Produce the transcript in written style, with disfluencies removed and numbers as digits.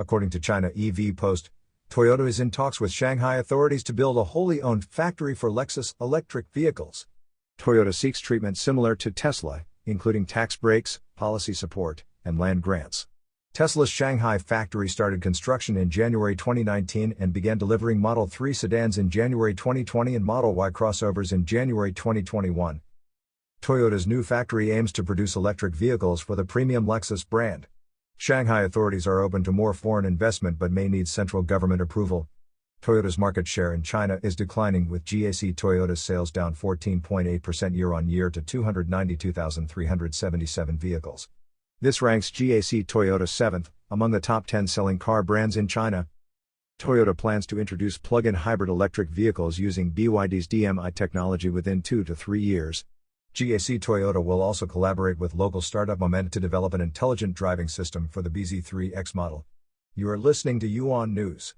According to China EV Post, Toyota is in talks with Shanghai authorities to build a wholly owned factory for Lexus electric vehicles. Toyota seeks treatment similar to Tesla, including tax breaks, policy support, and land grants. Tesla's Shanghai factory started construction in January 2019 and began delivering Model 3 sedans in January 2020 and Model Y crossovers in January 2021. Toyota's new factory aims to produce electric vehicles for the premium Lexus brand. Shanghai authorities are open to more foreign investment but may need central government approval. Toyota's market share in China is declining, with GAC Toyota's sales down 14.8% year-on-year to 292,377 vehicles. This ranks GAC Toyota 7th among the top 10 selling car brands in China. Toyota plans to introduce plug-in hybrid electric vehicles using BYD's DMI technology within 2 to 3 years. GAC Toyota will also collaborate with local startup Momenta to develop an intelligent driving system for the BZ3X model. You are listening to Yuan News.